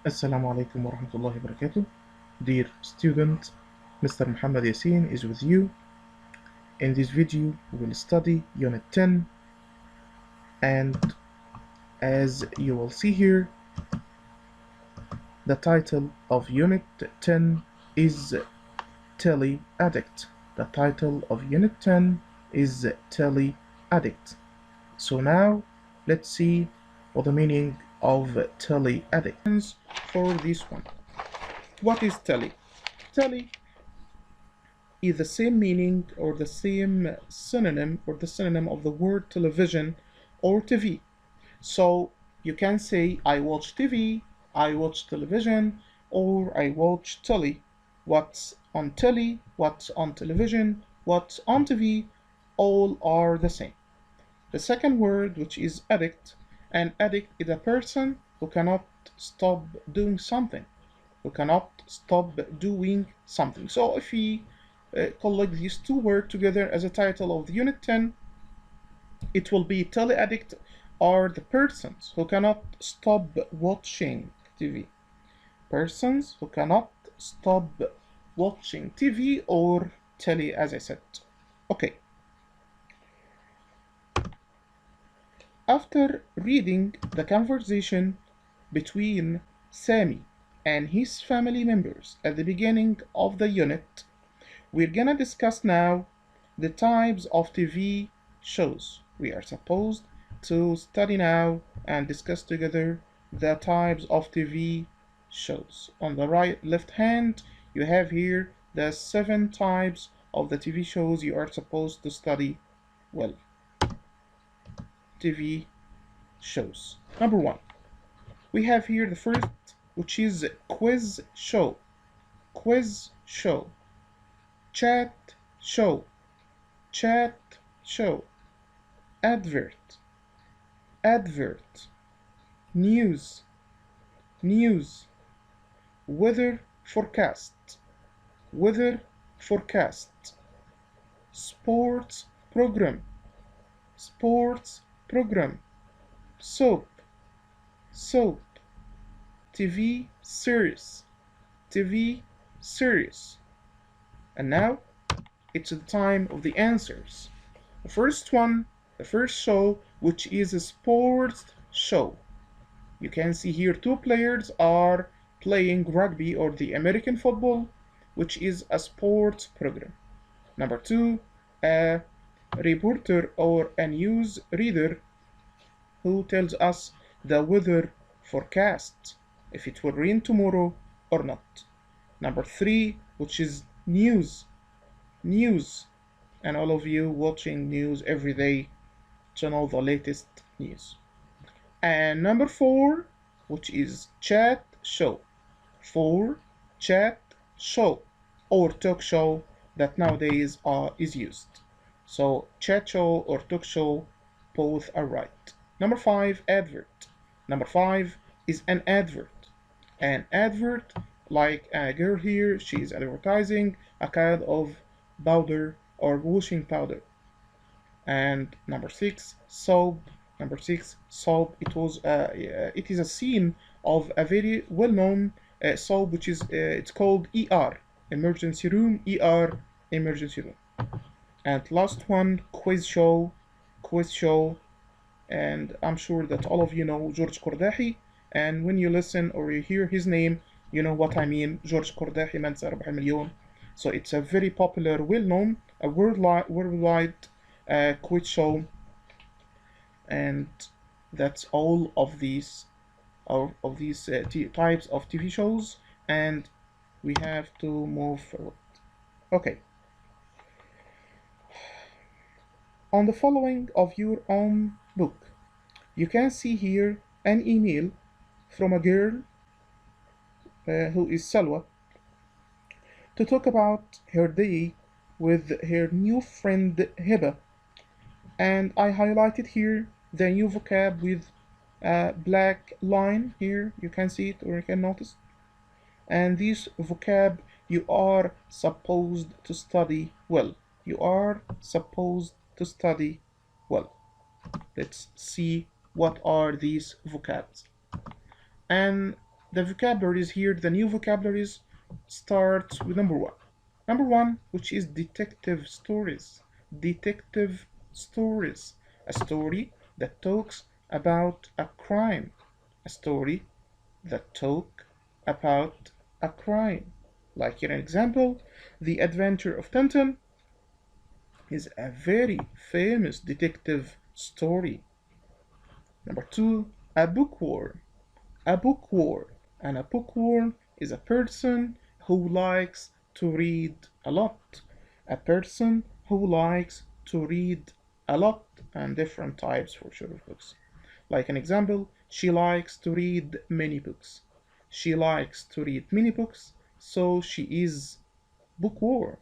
Assalamu alaikum wa rahmatullahi wa barakatuh. Dear student, Mr. Muhammad Yassin is with you. In this video, we will study Unit 10, and as you will see here, the title of Unit 10 is Telly Addict. The title of Unit 10 is Telly Addict. So now, let's see what the meaning of Telly Addict is for this one. What is Telly? Telly is the same meaning or the same synonym or the synonym of the word television or TV. So you can say I watch TV, I watch television, or I watch telly. What's on telly, what's on television, what's on TV, all are the same. The second word, which is addict, an addict is a person who cannot stop doing something, who cannot stop doing something. So if we collect these two words together as a title of the Unit 10, it will be Telly Addict are the persons who cannot stop watching TV. Persons who cannot stop watching TV or telly, as I said. Okay. After reading the conversation between Sammy and his family members at the beginning of the unit, we're gonna discuss now the types of TV shows. We are supposed to study now and discuss together the types of TV shows. On the left hand, you have here the 7 types of the TV shows you are supposed to study well. TV shows. Number 1, we have here the first, which is quiz show, quiz show, chat show, chat show, advert, advert, news, news, weather forecast, weather forecast, sports program, sports program, soap, soap, TV series, TV series. And now it's the time of the answers. The first one, the first show, which is a sports show. You can see here 2 players are playing rugby or the American football, which is a sports program. Number 2, a reporter or a news reader who tells us the weather forecast, if it will rain tomorrow or not. Number 3, which is news, news, and all of you watching news every day to know the latest news. And number 4, which is chat show, for chat show or talk show that nowadays is used. So chat show or talk show, both are right. Number 5, advert. Number 5 is an advert. An advert, like a girl here, she's advertising a kind of powder or washing powder. And number 6, soap. Number 6, soap. It is a scene of a very well-known soap, which is it's called ER, emergency room. ER, emergency room. And last one, quiz show, quiz show. And I'm sure that all of you know George Kordahi. And when you listen or you hear his name, you know what I mean. George Kordahi من سيربح مليون. So it's a very popular, well-known, a worldwide quiz show. And that's all of these types of TV shows, and we have to move forward. Okay. On the following of your own book, you can see here an email from a girl who is Salwa to talk about her day with her new friend Hiba, and I highlighted here the new vocab with a black line here. You can see it or you can notice. And this vocab you are supposed to study well. You are supposed to study well. Let's see what are these vocabs. And The vocabularies here, the new vocabularies, start with number one. Number one, which is detective stories. Detective stories. A story that talks about a crime. A story that talk about a crime. Like here an example, The Adventure of Tintin is a very famous detective story. Number two, a bookworm. A bookworm. And a bookworm is a person who likes to read a lot. A person who likes to read a lot and different types for sure of books. Like an example, she likes to read many books. She likes to read many books, so she is bookworm.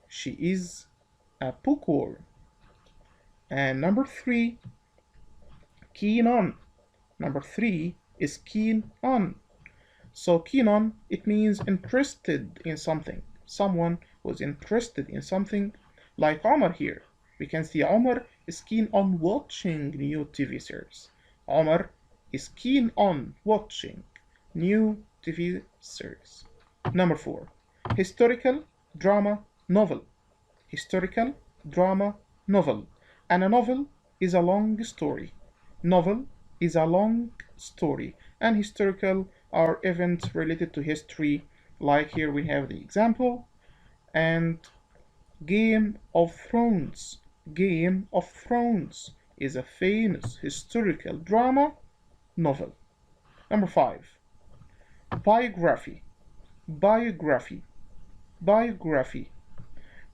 She is a bookworm. And number three, keen on. Number three is keen on. So keen on, it means interested in something. Someone who's interested in something, like Omar here. We can see Omar is keen on watching new TV series. Omar is keen on watching new TV series. Number four, historical drama novel. Historical drama novel. And a novel is a long story. Novel is a long story, and historical are events related to history, like here we have the example. And Game of Thrones. Game of Thrones is a famous historical drama novel. Number five, biography. Biography. Biography.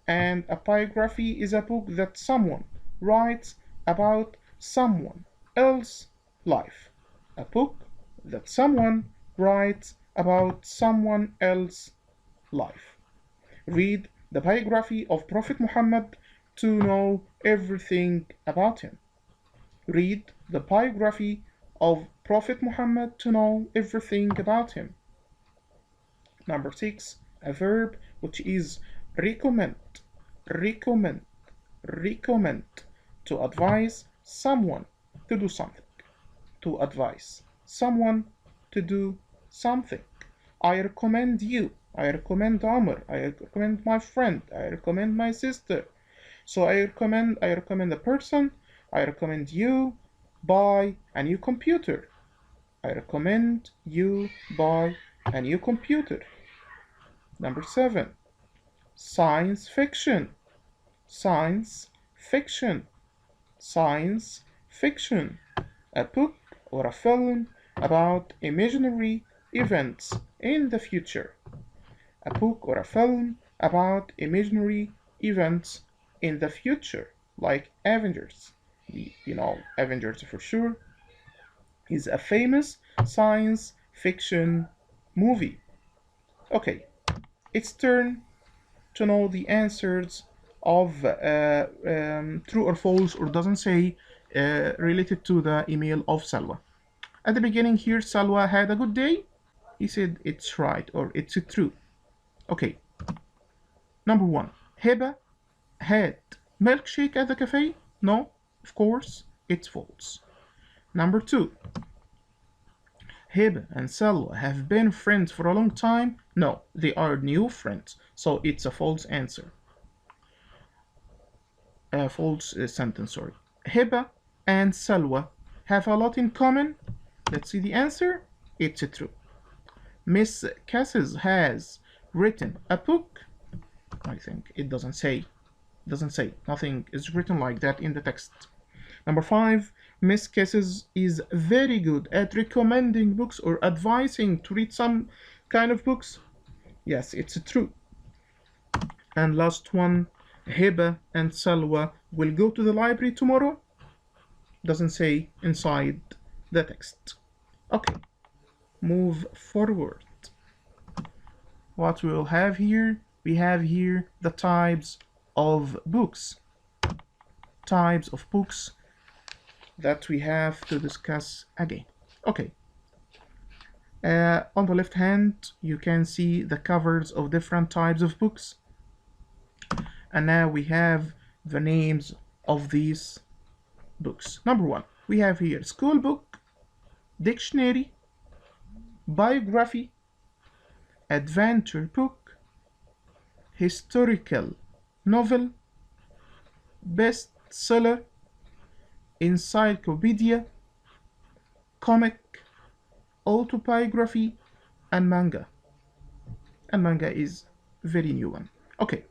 And a biography is a book that someone writes about someone else's life. A book that someone writes about someone else's life. Read the biography of Prophet Muhammad to know everything about him. Read the biography of Prophet Muhammad to know everything about him. Number six, a verb which is recommend. Recommend. Recommend. To advise someone to do something. To advise someone to do something. I recommend you. I recommend Amr. I recommend my friend. I recommend my sister. So I recommend a person. I recommend you buy a new computer. I recommend you buy a new computer. Number seven, science fiction. Science fiction. Science fiction. A book or a film about imaginary events in the future. A book or a film about imaginary events in the future, like Avengers. You know, Avengers for sure is a famous science fiction movie. Okay, it's turn to know the answers of true or false or doesn't say related to the email of Salwa. At the beginning here, Salwa had a good day. He said it's right or it's true. Okay, number one, Heba had milkshake at the cafe? No, of course, it's false. Number two, Heba and Salwa have been friends for a long time? No, they are new friends, so it's a false answer. A false sentence, sorry. Heba and Salwa have a lot in common? Let's see the answer. It's true. Miss Cassis has written a book? I think it doesn't say. Nothing is written like that in the text. Number five, Miss Cassis is very good at recommending books or advising to read some kind of books. Yes, it's true. And last one, Heba and Salwa will go to the library tomorrow? Doesn't say inside the text. Okay, move forward. What we will have here, we have here the types of books. Types of books that we have to discuss again. Okay. On the left hand, you can see the covers of different types of books. And now we have the names of these books. Number one, we have here school book, dictionary, biography, adventure book, historical novel, bestseller, encyclopedia, comic, autobiography, and manga. And manga is very new one. Okay,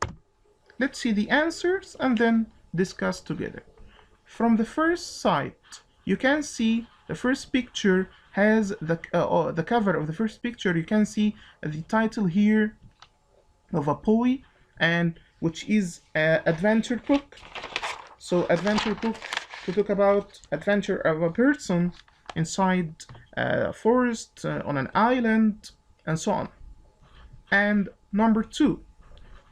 let's see the answers and then discuss together. From the first site, you can see the first picture has the cover of the first picture. You can see the title here of a boy, and which is an adventure book. So adventure book to talk about adventure of a person inside a forest, on an island, and so on. And number two,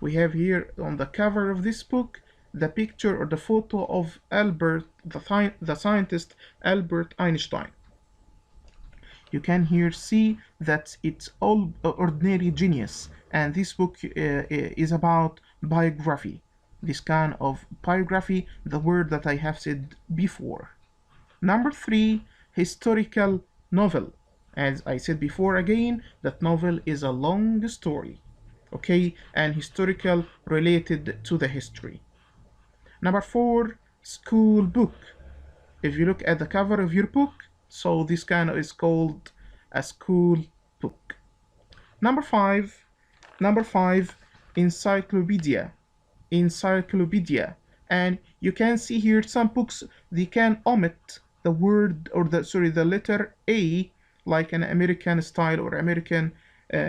we have here on the cover of this book the picture or the photo of Albert, the scientist Albert Einstein. You can here see that it's all ordinary genius, and this book is about biography. This kind of biography, the word that I have said before. Number three, historical novel. As I said before again, that novel is a long story, okay, and historical related to the history. Number four, school book. If you look at the cover of your book, so this kind of is called a school book. Number five, encyclopedia. Encyclopedia. And you can see here some books, they can omit the word or the letter A, like an American style or American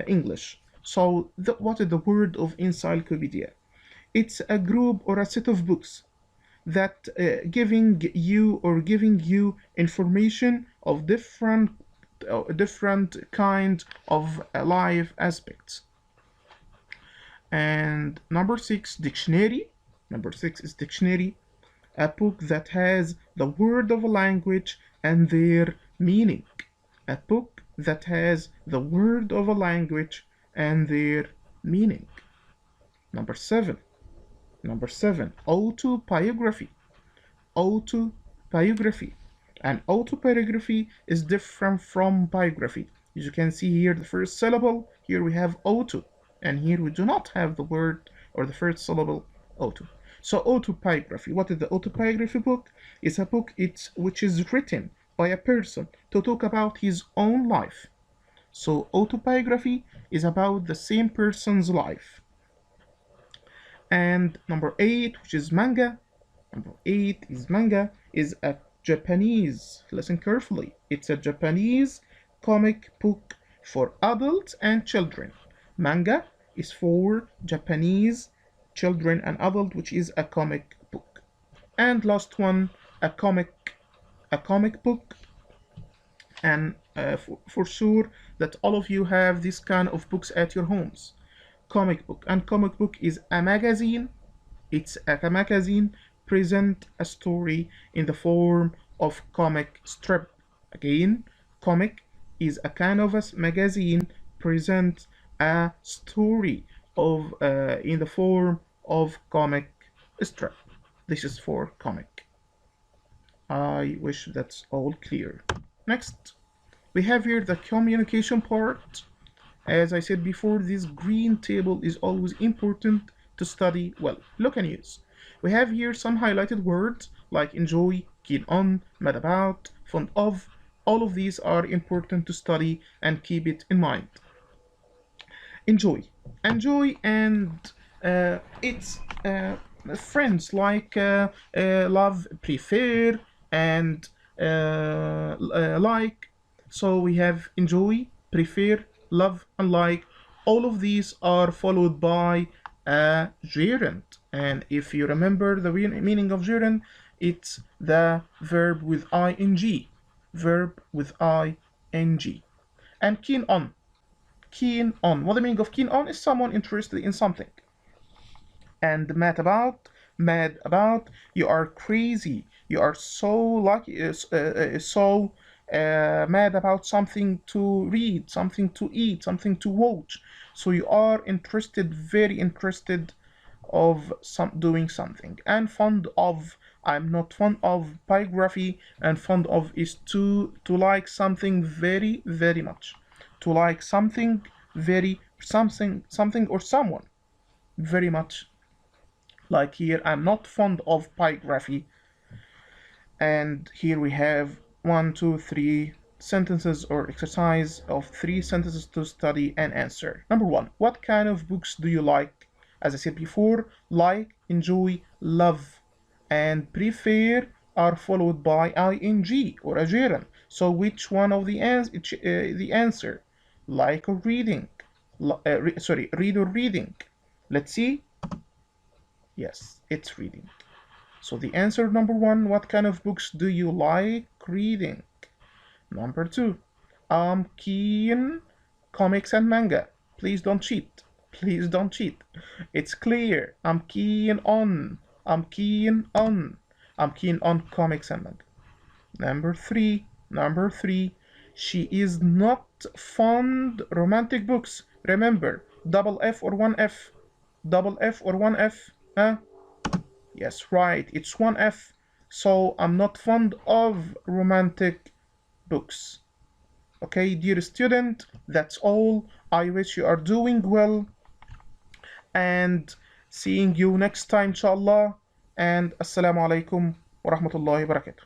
English. So what is the word of encyclopedia? It's a group or a set of books that giving you information of different kind of life aspects. And number six, dictionary. Number six is dictionary, a book that has the word of a language and their meaning. A book that has the word of a language and their meaning. Number seven, autobiography. Autobiography. And autobiography is different from biography. As you can see here, the first syllable, here we have auto, and here we do not have the word or the first syllable auto. So autobiography, what is the autobiography book? It's a book which is written by a person to talk about his own life. So autobiography is about the same person's life. And number eight, which is manga. Number eight is manga, is a Japanese, listen carefully, it's a Japanese comic book for adults and children. Manga is for Japanese children and adult, which is a comic book. And last one, a comic book. And for sure that all of you have this kind of books at your homes. Comic book. And comic book is a magazine. It's a magazine present a story in the form of comic strip. Again, comic is a kind of a magazine present a story of in the form of comic strip. This is for comic. I wish that's all clear. Next, we have here the communication part. As I said before, this green table is always important to study well. Look and use. We have here some highlighted words like enjoy, keen on, mad about, fond of. All of these are important to study and keep it in mind. Enjoy. Enjoy, and it's friends like love, prefer, and like. So we have enjoy, prefer, love, and like. All of these are followed by a gerund. And if you remember the meaning of gerund, it's the verb with ing. Verb with ing. And keen on. Keen on. What the meaning of keen on is someone interested in something. And mad about. Mad about. You are crazy. You are so lucky. Mad about something to read, something to eat, something to watch. So you are interested, very interested of doing something. And fond of, I'm not fond of biography, and fond of is to like something very, very much. to like something something or someone very much. Like here, I'm not fond of biography. And here we have 1, 2, 3 sentences or exercise of 3 sentences to study and answer. Number 1, what kind of books do you like? As I said before, like, enjoy, love, and prefer are followed by ing or a gerund. So which one of the answer? Like or reading? Read or reading? Let's see. Yes, it's reading. So the answer number 1, what kind of books do you like reading? Number 2, I'm keen comics and manga. Please don't cheat. Please don't cheat. It's clear. I'm keen on. I'm keen on. I'm keen on comics and manga. Number 3, she is not fond romantic books. Remember, double F or one F? Double F or one F? Huh? Yes, right, it's one F. So I'm not fond of romantic books. Okay, dear student, that's all. I wish you are doing well and seeing you next time, inshallah. And assalamu alaikum wa rahmatullahi wa barakatuh.